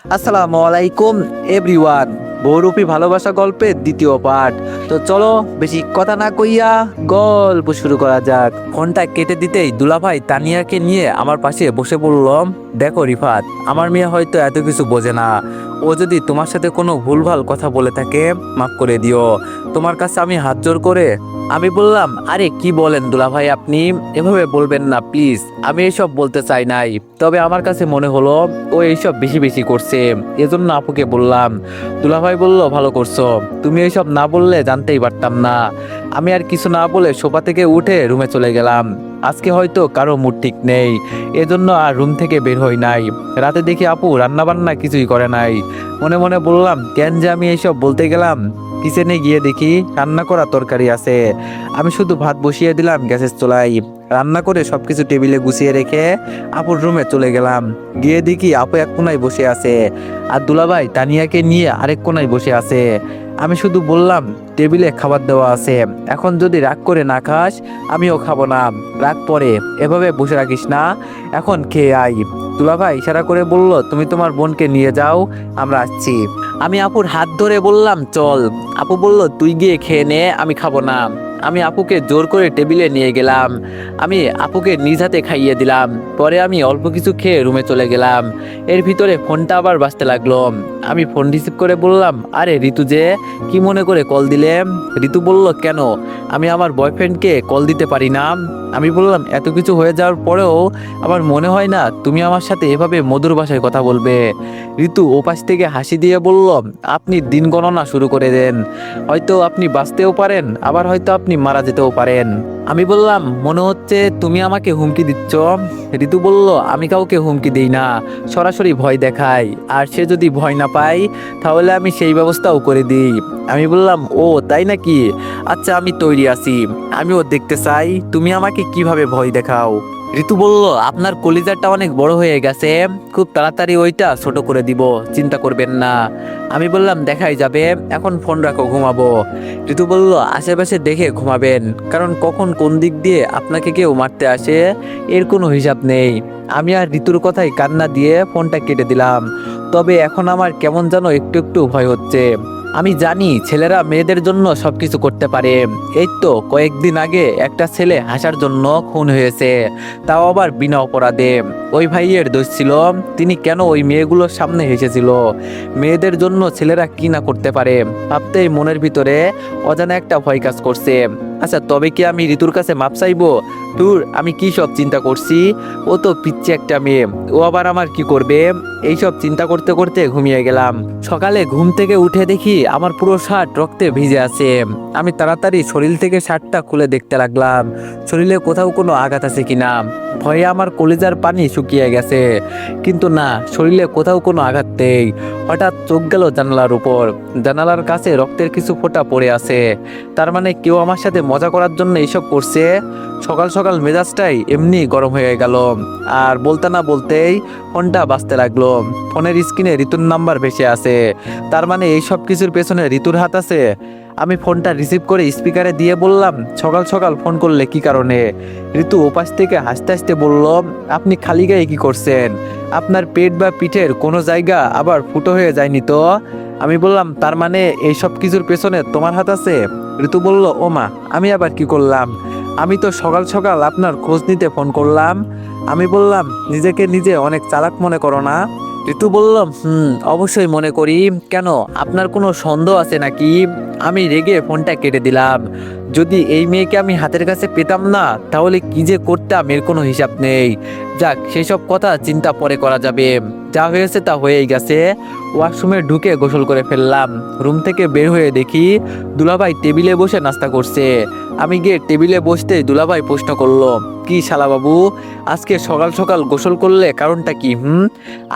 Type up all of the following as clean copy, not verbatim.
আসসালামু আলাইকুম এভরিওয়ান। বহুরূপী ভালোবাসা গল্পের দ্বিতীয় পার্ট। তো চলো বেশি কথা না কইয়া গল্প শুরু করা যাক। ফোনটা কেটে দিতেই দুলাভাই তানিয়াকে নিয়ে আমার পাশে বসে পড়লাম। দেখো রিফাত, আমার মেয়ে হয়তো এত কিছু বোঝে না। ও যদি তোমার সাথে কোনো ভুলভাল কথা বলে থাকে মাফ করে দিও। তোমার কাছে আমি হাত জোর করে আমি বললাম, আরে কি বলেন দুলাভাই, আপনি এভাবে বলবেন না প্লিজ। আমি এইসব বলতে চাই নাই, তবে আমার কাছে মনে হলো ও এইসব বেশি বেশি করছে, এজন্য আপুকে বললাম। দুলাভাই বলল, ভালো করছো, তুমি এইসব না বললে জানতেই পারতাম না। আমি আর কিছু না বলে সোফা থেকে উঠে রুমে চলে গেলাম। আজকে হয়তো কারো মুড ঠিক নেই, এজন্য আর রুম থেকে বের হই নাই। রাতে দেখি আপু রান্না বান্না কিছুই করে নাই। মনে মনে বললাম, কেন যে আমি এইসব বলতে গেলাম। কিচেনে গিয়ে দেখি রান্না করা তরকারি আছে। আমি শুধু ভাত বসিয়ে দিলাম গ্যাসের চুলায়। রান্না করে সবকিছু টেবিলে গুছিয়ে রেখে আপুর রুমে চলে গেলাম। গিয়ে দেখি আপু এক কোনায় বসে আছে, আর দুলাভাই তানিয়াকে নিয়ে আরেক কোনায় বসে আছে। আমি শুধু বললাম, টেবিলে খাবার দেওয়া আছে, এখন যদি রাগ করে না খাস আমিও খাবো না। রাগ পরে, এভাবে বসে রাখিস না, এখন খেয়ে আই। দুলাভাই ইশারা করে বলল, তুমি তোমার বোনকে নিয়ে যাও, আমরা আসছি। আমি আপুর হাত ধরে বললাম, চল। আপু বলল, তুই গিয়ে খেয়ে নে, আমি খাবো না। আমি আপুকে জোর করে টেবিলে নিয়ে গেলাম। আমি আপুকে নিজ হাতে খাইয়ে দিলাম। পরে আমি অল্প কিছু খেয়ে রুমে চলে গেলাম। এর ভিতরে ফোনটা আবার বাজতে লাগলো। আমি ফোন রিসিভ করে বললাম, আরে ঋতু যে, কি মনে করে কল দিলে? ঋতু বলল, কেন, আমি আমার বয়ফ্রেন্ডকে কল দিতে পারি না? আমি বললাম, এত কিছু হয়ে যাওয়ার পরেও আমার মনে হয় না তুমি আমার সাথে এভাবে মধুর ভাষায় কথা বলবে। ঋতু ওপাশ থেকে হাসি দিয়ে বলল, আপনি দিন গণনা শুরু করে দেন, হয়তো আপনি বাঁচতেও পারেন, আবার হয়তো আপনি মারা যেতেও পারেন। আমি বললাম, মনে হচ্ছে তুমি আমাকে হুমকি দিচ্ছ। ঋতু বলল, আমি কাউকে হুমকি দিই না, সরাসরি ভয় দেখাই, আর সে যদি ভয় না পায় তাহলে আমি সেই ব্যবস্থাও করে দিই। আমি বললাম, ও তাই নাকি, আচ্ছা আমি তৈরি আছি, আমিও দেখতে চাই তুমি আমাকে কিভাবে ভয় দেখাও। ঋতু বলল, আপনার কলিজাটা অনেক বড় হয়ে গেছে, খুব তাড়াতাড়ি ওইটা ছোট করে দিব, চিন্তা করবেন না। আমি বললাম, দেখাই যাবে, এখন ফোন রাখো, ঘুমাবো। ঋতু বলল, আশেপাশে দেখে ঘুমাবেন, কারণ কখন কোন দিক দিয়ে আপনাকে কেউ মারতে আসে এর কোনো হিসাব নেই। আমি আর ঋতুর কথাই কান্না দিয়ে ফোনটা কেটে দিলাম। তবে এখন আমার কেমন যেন একটু একটু ভয় হচ্ছে। আমি জানি ছেলেরা মেয়েদের জন্য সবকিছু করতে পারে। এই তো কয়েকদিন আগে একটা ছেলে হাসার জন্য খুন হয়েছে, তাও আবার বিনা অপরাধে। ওই ভাইয়ের দোষ ছিল, তিনি কেন ওই মেয়েগুলোর সামনে হেসেছিল। মেয়েদের জন্য ছেলেরা কি না করতে পারে ভাবতেই মনের ভিতরে অজানা একটা ভয় কাজ করছে। আচ্ছা, তবে কি আমি ঋতুর কাছে মাপ চাইবো? দূর, আমি কি সব চিন্তা করছি, ও তো পিচ্ছি একটা মেয়ে, ও আবার আমার কি করবে? এইসব চিন্তা করতে করতে ঘুমিয়ে গেলাম। সকালে ঘুম থেকে উঠে দেখি আমার পুরো শার্ট রক্তে ভিজে আছে। আমি তাড়াতাড়ি শরীর থেকে শার্টটা খুলে দেখতে লাগলাম শরীরে কোথাও কোনো আঘাত আছে কিনা। ভয়ে আমার কলিজার পানি শুকিয়ে গেছে, কিন্তু না, শরীরে কোথাও কোনো আঘাত নেই। হঠাৎ চোখ গেল জানালার উপর। জানালার কাছে রক্তের কিছু ফোঁটা পড়ে আছে, তার মানে কেউ আমার সাথে মজা করার জন্য এইসব করছে। সকাল সকাল মেজাজটাই এমনি গরম হয়ে গেল, আর বলতে না বলতেই ফোনটা বাজতে লাগলো। ফোনের স্ক্রিনে ঋতুর নাম্বার ভেসে আছে, তার মানে এই সব কিছুর পেছনে ঋতুর হাত আছে। আমি ফোনটা রিসিভ করে স্পিকারে দিয়ে বললাম, সকাল সকাল ফোন করলে কি কারণে? ঋতু ওপাশ থেকে হাসতে হাসতে বলল, আপনি খালি গায়ে কি করছেন? আপনার পেট বা পিঠের কোনো জায়গা আবার ফুটো হয়ে যায়নি তো? আমি বললাম, তার মানে এই সব কিছুর পেছনে তোমার হাত আছে? ঋতু বলল, ও মা, আমি আবার কি করলাম? আমি তো সকাল সকাল আপনার খোঁজ নিতে ফোন করলাম। আমি বললাম, নিজেকে নিজে অনেক চালাক মনে করো না? ঋতু বলল, অবশ্যই মনে করি, কেন, আপনার কোনো সন্দেহ আছে নাকি? আমি রেগে ফোনটা কেটে দিলাম। যদি এই মেয়েকে আমি হাতের কাছে পেতাম না তাহলে কি যে করতাম এর কোনো হিসাব নেই। যাক, সেসব কথা চিন্তা পরে করা যাবে, যা হয়েছে তা হয়েই গেছে। ওয়াশরুমে ঢুকে গোসল করে ফেললাম। রুম থেকে বের হয়ে দেখি দুলাভাই টেবিলে বসে নাস্তা করছে। আমি গিয়ে টেবিলে বসতেই দুলাভাই প্রশ্ন করলো, কি শালা বাবু, আজকে সকাল সকাল গোসল করলে কারণটা কি?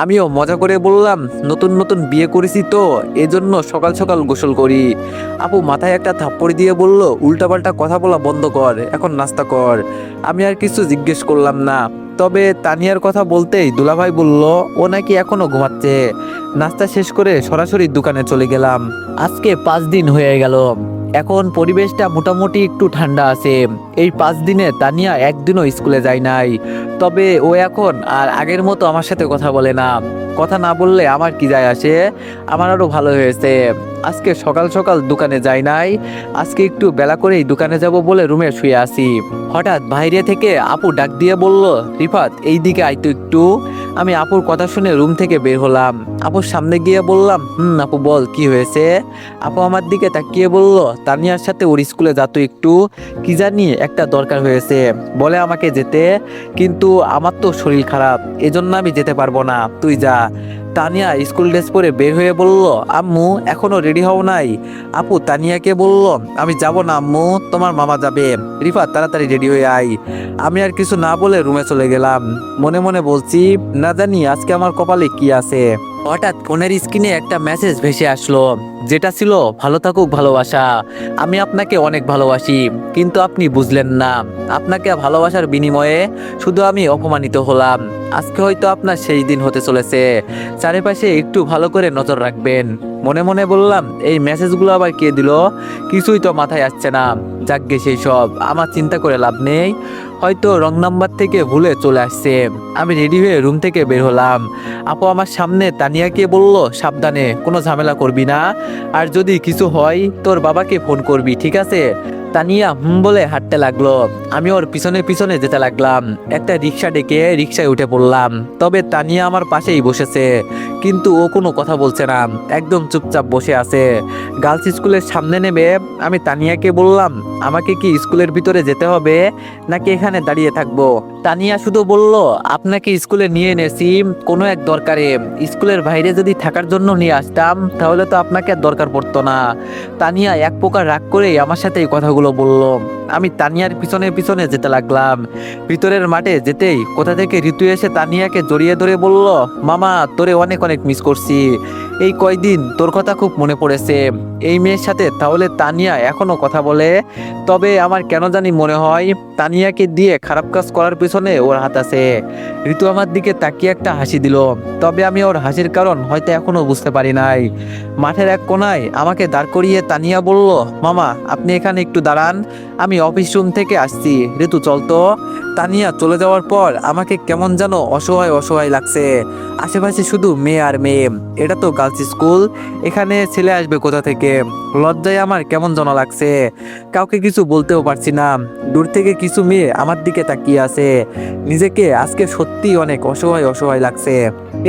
আমিও মজা করে বললাম, নতুন নতুন বিয়ে করেছি তো এজন্য সকাল সকাল গোসল করি। আপু মাথায় একটা থাপ্পড় দিয়ে বলল, উল্টাপাল্টা কথা বলা বন্ধ কর, এখন নাস্তা কর। আমি আর কিছু জিজ্ঞেস করলাম না। তবে তানিয়ার কথা বলতেই দুলাভাই বলল, ও নাকি এখনো ঘুমাচ্ছে। নাস্তা শেষ করে সরাসরি দোকানে চলে গেলাম। আজকে 5 দিন হয়ে গেল। এখন পরিবেশটা মোটামুটি একটু ঠান্ডা আছে। এই 5 দিনে তানিয়া একদিনও স্কুলে যায় নাই। তবে ও এখন আর আগের মতো আমার সাথে কথা বলে না। কথা না বললে আমার কি যায় আসে, আমার আরো ভালো হয়েছে। আজকে সকাল সকাল দোকানে যাই নাই, আজকে একটু বেলা করেই দোকানে যাব বলে রুমে শুয়ে আছি। হঠাৎ বাইরে থেকে আপু ডাক দিয়ে বলল, রিফাত এইদিকে আইতো একটু। আমি আপুর কথা শুনে রুম থেকে বের হলাম। আপুর সামনে গিয়ে বললাম, আপু বল কি হয়েছে। আপু আমার দিকে তাকিয়ে বলল, তানিয়ার সাথে ওর স্কুলে যাতো একটু, কি জানি একটা দরকার হয়েছে, বলে আমাকে যেতে, কিন্তু আমার তো শরীর খারাপ, এজন্য আমি যেতে পারবো না, তুই যা। তানিয়া স্কুল ড্রেস পরে বের হয়ে বলল, আম্মু এখনো রেডি হও নাই। আপু তানিয়াকে বলল, আমি যাব না আম্মু, তোমার মামা যাবে। রিফাত তাড়াতাড়ি রেডি হয়ে আয়। আমি আর কিছু না বলে রুমে চলে গেলাম। মনে মনে বলছি, না জানি আজকে আমার কপালে কি আছে। হঠাৎ ফোনের স্ক্রিনে একটা মেসেজ ভেসে আসলো, যেটা ছিল, ভালো থাকুক ভালোবাসা, আমি আপনাকে অনেক ভালোবাসি, কিন্তু আপনি বুঝলেন না। আপনাকে ভালোবাসার বিনিময়ে শুধু আমি অপমানিত হলাম। আজকে হয়তো আপনার সেই দিন হতে চলেছে, চারিপাশে একটু ভালো করে নজর রাখবেন। মনে মনে বললাম, এই মেসেজগুলো আবার কে দিল, কিছুই তো মাথায় আসছে না। যাকগে সেই সব, আমার চিন্তা করে লাভ নেই, হয়তো রং নাম্বার থেকে ভুলে চলে আসছে। আমি রেডি হয়ে রুম থেকে বের হলাম। আপু আমার সামনে তানিয়াকে বলল, সাবধানে, কোনো ঝামেলা করবি না, আর যদি কিছু হয় তোর বাবাকে ফোন করবি, ঠিক আছে। তানিয়া বলে হাঁটতে লাগলো। আমি ওর পিছনে পিছনে যেতে লাগলাম। একটা রিক্সা ডেকে রিক্সায় উঠে পড়লাম। তবে তানিয়া আমার পাশেই বসেছে, কিন্তু ও কোনো কথা বলছে না, একদম চুপচাপ বসে আছে। গার্লস স্কুলের সামনে নেমে আমি তানিয়াকে বললাম, আমাকে কি স্কুলের ভিতরে যেতে হবে নাকি এখানে দাঁড়িয়ে থাকবো। তানিয়া শুধু বলল, আপনাকে স্কুলে নিয়ে এনেছি কোনো এক দরকারে, স্কুলের বাইরে যদি থাকার জন্য নিয়ে আসতাম তাহলে তো আপনাকে আর দরকার পড়তো না। তানিয়া এক প্রকার রাগ করেই আমার সাথে এই কথাগুলো বলল। আমি তানিয়ার পিছনে পিছনে যেতে লাগলাম। ভিতরের মাঠে যেতেই কোথা থেকে ঋতু এসে তানিয়াকে জড়িয়ে ধরে বলল, মামা তোরে অনেক অনেক মিস করছি, এই কয়দিন তোর কথা খুব মনে পড়েছে। এই মেয়ের সাথে তাহলে তানিয়া এখনো কথা বলে। তবে আমার কেন জানি মনে হয় তানিয়াকে দিয়ে খারাপ কাজ করার পিছনে ওর হাত আছে। ঋতু আমার দিকে তাকিয়ে একটা হাসি দিল, তবে আমি ওর হাসির কারণ হয়তো এখনো বুঝতে পারি নাই। মাঠের এক কোনায় আমাকে দাঁড় করিয়ে তানিয়া বলল, মামা আপনি এখানে একটু দাঁড়ান, আমি অফিস রুম থেকে আসছি, ঋতু চল তো। তানিয়া চলে যাওয়ার পর আমাকে কেমন যেন অসহায় অসহায় লাগছে। আশেপাশে শুধু মেয়ে আর মেয়ে, এটা তো গার্লস স্কুল, এখানে ছেলে আসবে কোথা থেকে। লজ্জায় আমার কেমন যেন লাগছে, কাউকে কিছু বলতেও পারছি না। দূর থেকে কিছু মেয়ে আমার দিকে তাকিয়ে আছে। নিজেকে আজকে সত্যি অনেক অসহায় অসহায় লাগছে।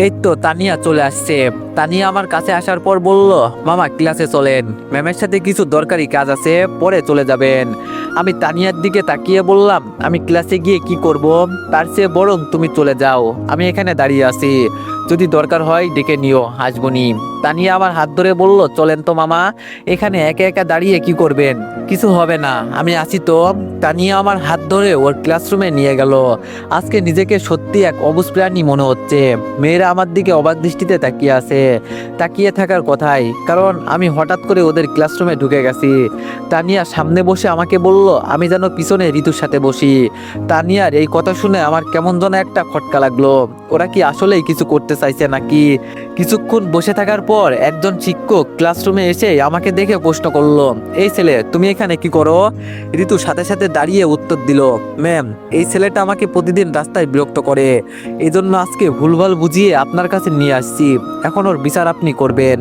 এই তো তানিয়া চলে আসছে। তানিয়া আমার কাছে আসার পর বলল, মামা ক্লাসে চলেন, ম্যামের সাথে কিছু দরকারি কাজ আছে, পরে চলে যাবেন। আমি তানিয়ার দিকে তাকিয়ে বললাম, আমি ক্লাসে গিয়ে কি করব, তার চেয়ে বরং তুমি চলে যাও, আমি এখানে দাঁড়িয়ে আছি, যদি দরকার হয় ডেকে নিও, আসবনি। তানিয়া আমার হাত ধরে বলল, চলেন তো মামা, এখানে একা একা দাঁড়িয়ে কি করবেন, কিছু হবে না, আমি আছি তো। তানিয়া আমার হাত ধরে ওর ক্লাসরুমে নিয়ে গেল। আজকে নিজেকে সত্যি এক অবুঝ প্রাণী মনে হচ্ছে। মেয়েরা আমার দিকে অবাক দৃষ্টিতে তাকিয়ে আছে, তাকিয়ে থাকার কথাই, কারণ আমি হঠাৎ করে ওদের ক্লাসরুমে ঢুকে গেছি। তানিয়া সামনে বসে আমাকে বলল, আমি যেন পিছনে ঋতুর সাথে বসি। তানিয়ার এই কথা শুনে আমার কেমন যেন একটা খটকা লাগলো। ওরা কি আসলেই কিছু করতে চাইছে নাকি? কিছুক্ষণ বসে থাকার পর একজন শিক্ষক ক্লাসরুমে এসে আমাকে দেখে প্রশ্ন করলো, এই ছেলে তুমি এখানে কি করো। ঋতু সাথে সাথে দাঁড়িয়ে উত্তর দিল, ম্যাম এই ছেলেটা আমাকে প্রতিদিন রাস্তায় বিরক্ত করে, এই জন্য আজকে ভুলভাল বুঝিয়ে আপনার কাছে নিয়ে আসছি, এখন ওর বিচার আপনি করবেন।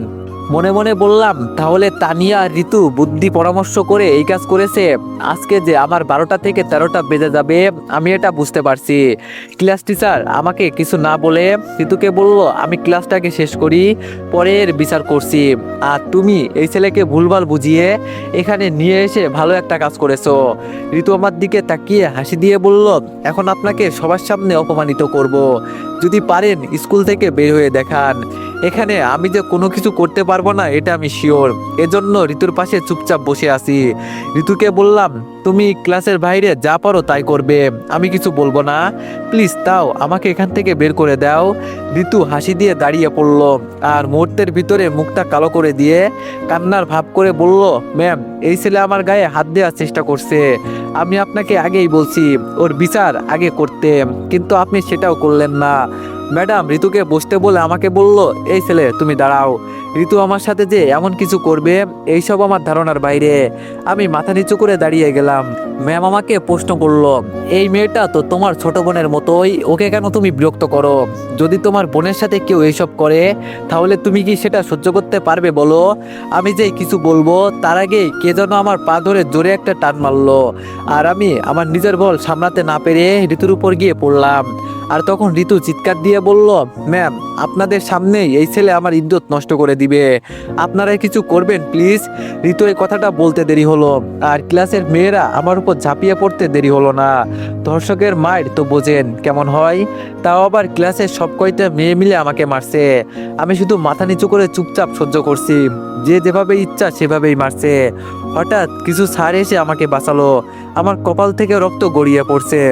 মনে মনে বললাম, তাহলে তানিয়া আর ঋতু বুদ্ধি পরামর্শ করে এই কাজ করেছে। আজকে যে আমার 12টা থেকে 13টা বেজে যাবে আমি এটা বুঝতে পারছি। ক্লাস টিচার আমাকে কিছু না বলে ঋতুকে বলল, আমি ক্লাসটাকে শেষ করি, পরে এর বিচার করছি। আর তুমি এই ছেলেকে ভুলভাল বুঝিয়ে এখানে নিয়ে এসে ভালো একটা কাজ করেছো। ঋতু আমার দিকে তাকিয়ে হাসি দিয়ে বলল, এখন আপনাকে সবার সামনে অপমানিত করব, যদি পারেন স্কুল থেকে বের হয়ে দেখান। এখানে আমি যে কোনো কিছু করতে পারবো না এটা আমি শিওর, এজন্য ঋতুর পাশে চুপচাপ বসে আছি। ঋতুকে বললাম, তুমি ক্লাসের বাইরে যা পারো তাই করবে, আমি কিছু বলবো না, প্লিজ তাও আমাকে এখান থেকে বের করে দাও। ঋতু হাসি দিয়ে দাঁড়িয়ে পড়ল, আর মুহূর্তের ভিতরে মুখটা কালো করে দিয়ে কান্নার ভাব করে বলল, ম্যাম এই ছেলে আমার গায়ে হাত দেওয়ার চেষ্টা করছে, আমি আপনাকে আগেই বলছি ওর বিচার আগে করতে, কিন্তু আপনি সেটাও করলেন না। ম্যাডাম ঋতুকে বসতে বলে আমাকে বলল, এই ছেলে তুমি দাঁড়াও, ঋতু আমার সাথে যে এমন কিছু করবে এইসব আমার ধারণার বাইরে। আমি মাথা নিচু করে দাঁড়িয়ে গেলাম। ম্যাম আমাকে প্রশ্ন করলো, এই মেয়েটা তো তোমার ছোট বোনের মতোই, ওকে কেন তুমি বিরক্ত করো? যদি তোমার বোনের সাথে কেউ এইসব করে তাহলে তুমি কি সেটা সহ্য করতে পারবে বলো? আমি যে কিছু বলবো তার আগে কে যেন আমার পা ধরে জোরে একটা টান মারলো, আর আমি আমার নিজের বল সামলাতে না পেরে ঋতুর উপর গিয়ে পড়লাম। আর তখন ঋতু চিৎকার দিয়ে বলল, ম্যাম আপনাদের সামনেই এই ছেলে আমার ইজ্জত নষ্ট করে দিবে, আপনারা কিছু করবেন প্লিজ। ঋতু এই কথাটা বলতে দেরি হলো, আর ক্লাসের মেয়েরা আমার উপর ঝাঁপিয়ে পড়তে দেরি হলো না। ধর্ষকের মায়ের তো বোঝেন কেমন হয়, তাও আবার ক্লাসের সব কয়টা মেয়ে মিলে আমাকে মারছে। আমি শুধু মাথা নিচু করে চুপচাপ সহ্য করছি, যে যেভাবে ইচ্ছা সেভাবেই মারছে। হঠাৎ কিছু স্যার এসে আমাকে বাঁচালো, আমার কপাল থেকে রক্ত গড়িয়ে পড়ছে।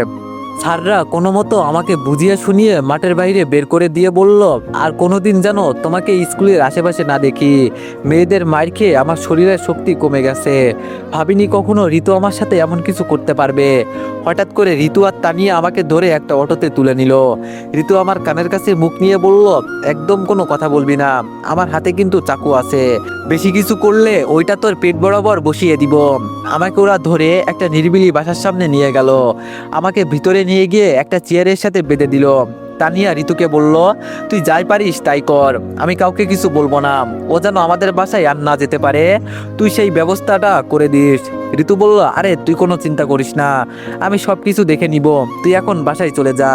স্যাররা কোনো মতো আমাকে বুঝিয়ে শুনিয়ে মাঠের বাইরে বের করে দিয়ে বলল, আর কোনোদিন যেন তোমাকে স্কুলের আশেপাশে না দেখি। মেয়েদের মার খেয়ে আমার শরীরের শক্তি কমে গেছে, ভাবিনি কখনো ঋতু আমার সাথে এমন কিছু করতে পারবে। হঠাৎ করে ঋতু আর তানিয়া আমাকে ধরে একটা অটোতে তুলে নিল। ঋতু আমার কানের কাছে মুখ নিয়ে বলল, একদম কোনো কথা বলবি না, আমার হাতে কিন্তু চাকু আছে, বেশি কিছু করলে ওইটা তোর পেট বরাবর বসিয়ে দিব। আমাকে ওরা ধরে একটা নিরিবিলি বাসার সামনে নিয়ে গেল, আমাকে ভিতরে নিয়ে গিয়ে একটা চেয়ারের সাথে বেঁধে দিল। তানিয়া ঋতুকে বলল, তুই যাই পারিস তাই কর, আমি কাউকে কিছু বলবো না, ও যেন আমাদের বাসায় আর না যেতে পারে, তুই সেই ব্যবস্থাটা করে দিস। ঋতু বলল, আরে তুই কোনো চিন্তা করিস না, আমি সব কিছু দেখে নিব, তুই এখন বাসায় চলে যা।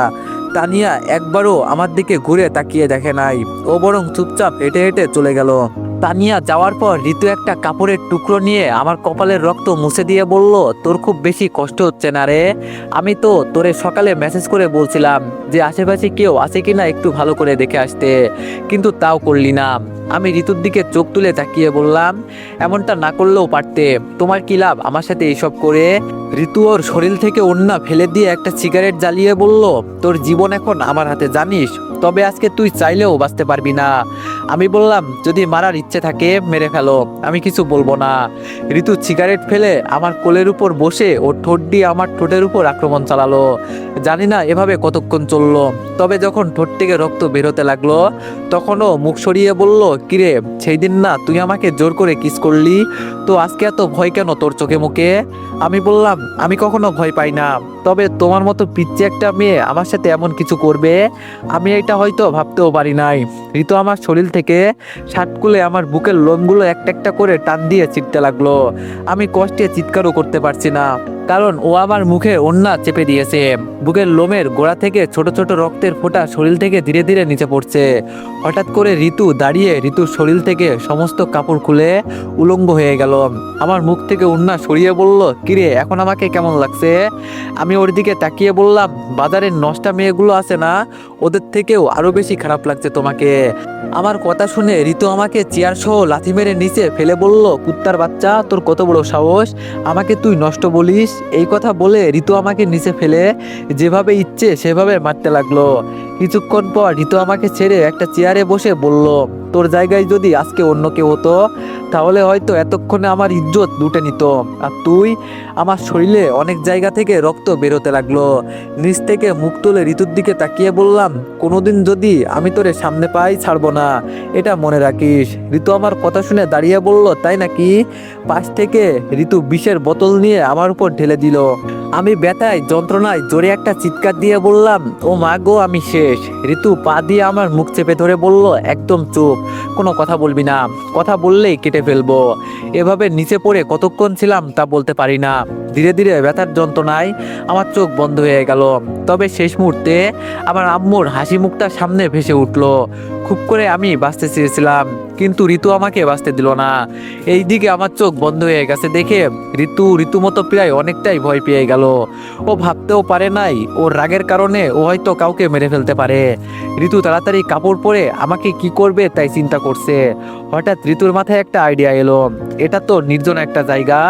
তানিয়া একবারও আমার দিকে ঘুরে তাকিয়ে দেখে নাই, ও বরং চুপচাপ হেঁটে হেঁটে চলে গেল। তানিয়া যাওয়ার পর ঋতু একটা কাপড়ের টুকরো নিয়ে আমার কপালের রক্ত মুছে দিয়ে বলল, তোর খুব বেশি কষ্ট হচ্ছে না রে? আমি তো তোরে সকালে মেসেজ করে বলছিলাম যে আশেপাশে কেউ আছে কিনা একটু ভালো করে দেখে আসতে, কিন্তু তাও করলি না। আমি ঋতুর দিকে চোখ তুলে তাকিয়ে বললাম, এমনটা না করলেও পারতে, তোমার কি লাভ আমার সাথে এইসব করে? ঋতু ওর শরীর থেকে ওড়না ফেলে দিয়ে একটা সিগারেট জ্বালিয়ে বলল, তোর জীবন এখন আমার হাতে জানিস, তবে আজকে তুই চাইলেও বাঁচতে পারবি না। আমি বললাম, যদি মারার ইচ্ছে থাকে মেরে ফেলো, আমি কিছু বলবো না। ঋতু সিগারেট ফেলে আমার কোলের উপর বসে ওর ঠোঁট দিয়ে আমার ঠোঁটের উপর আক্রমণ চালালো। জানি না এভাবে কতক্ষণ চললো, তবে যখন ঠোঁট থেকে রক্ত বেরোতে লাগলো তখনও মুখ সরিয়ে বলল, কিরে সেই দিন না তুই আমাকে জোর করে কিস করলি, তো আজকে এত ভয় কেন তোর চোখে মুখে? আমি বললাম, আমি কখনো ভয় পাই না, তবে তোমার মতো পিচ্চি একটা মেয়ে আমার সাথে এমন কিছু করবে আমি এটা হয়তো ভাবতেও পারি নাই। ঋতু আমার শরীর থেকে শার্ট খুলে আমার বুকের লোমগুলো একটা একটা করে টান দিয়ে ছিঁড়তে লাগলো। আমি কষ্টে চিৎকারও করতে পারছি না, কারণ ও আমার মুখে ওড়না চেপে দিয়েছে। বুকের লোমের গোড়া থেকে ছোট ছোট রক্তের ফোঁটা শরীর থেকে ধীরে ধীরে নিচে পড়ছে। হঠাৎ করে ঋতু দাঁড়িয়ে ঋতুর শরীর থেকে সমস্ত কাপড় খুলে উলঙ্গ হয়ে গেল। আমার মুখ থেকে ওড়না সরিয়ে বলল, কিরে এখন আমাকে কেমন লাগছে? আমি ওর দিকে তাকিয়ে বললাম, বাজারের নষ্টা মেয়েগুলো আছে না, ওদের থেকেও আরো বেশি খারাপ লাগছে তোমাকে। আমার কথা শুনে ঋতু আমাকে চেয়ার সহ লাথি মেরে নিচে ফেলে বলল, কুত্তার বাচ্চা, তোর কত বড় সাহস, আমাকে তুই নষ্ট বলিস? এই কথা বলে ঋতু আমাকে নিচে ফেলে যেভাবে ইচ্ছে সেভাবে মারতে লাগলো। কিছুক্ষণ পর ঋতু আমাকে ছেড়ে একটা চেয়ারে বসে বলল, তোর জায়গায় যদি আজকে অন্য কেউ হতো তাহলে হয়তো এতক্ষণে আমার ইজ্জত লুটে নিত, আর তুই। আমার শরীরে অনেক জায়গা থেকে রক্ত বেরোতে লাগলো। নিচ থেকে মুখ তুলে ঋতুর দিকে তাকিয়ে বললাম, কোনোদিন যদি আমি তোরে সামনে পাই ছাড়বো না, এটা মনে রাখিস। ঋতু আমার কথা শুনে দাঁড়িয়ে বলল, তাই নাকি? পাশ থেকে ঋতু বিষের বোতল নিয়ে আমার উপর ঢেলে দিল। আমি ব্যথায় যন্ত্রণায় জোরে একটা চিৎকার দিয়ে বললাম, ও মা গো, আমি শেষ। ঋতু পা দিয়ে আমার মুখ চেপে ধরে বলল, একদম চুপ, কোনো কথা বলবি না, কথা বললেই কেটে ফেলবো। এভাবে নিচে পড়ে কতক্ষণ ছিলাম তা বলতে পারি না। ধীরে ধীরে ব্যথার যন্ত্রণায় আমার চোখ বন্ধ হয়ে গেল। তবে শেষ মুহূর্তে আমার আম্মুর হাসি মুখটা সামনে ভেসে উঠলো। খুব করে আমি বাঁচতে চেয়েছিলাম, কিন্তু ঋতু আমাকে বাঁচতে দিল না। এইদিকে আমার চোখ বন্ধ হয়ে গেছে দেখে ঋতু মতো প্রায় অনেকটাই ভয় পেয়ে গেল। ও ভাবতেও পারে নাই ওর রাগের কারণে ও হয়তো কাউকে মেরে ফেলতে পারে। ঋতু তাড়াতাড়ি কাপড় পরে আমাকে কি করবে তাই চিন্তা করছে। হঠাৎ ঋতুর মাথায় একটা আইডিয়া এলো, এটা তো নির্জন একটা জায়গা,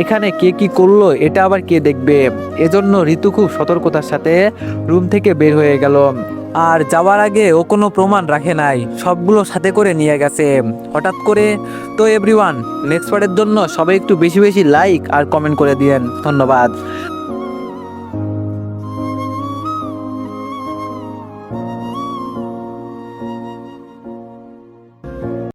এখানে কে কি করলো এটা আবার কে দেখবে। এজন্য ঋতু খুব সতর্কতার সাথে রুম থেকে বের হয়ে গেল। আর যাওয়ার আগে ও কোনো প্রমাণ রাখে নাই, সবগুলো সাথে করে নিয়ে গেছে হঠাৎ করে। তো এভরিওয়ান, নেক্সট পার্টের জন্য সবাই একটু বেশি বেশি লাইক আর কমেন্ট করে দিয়েন। ধন্যবাদ।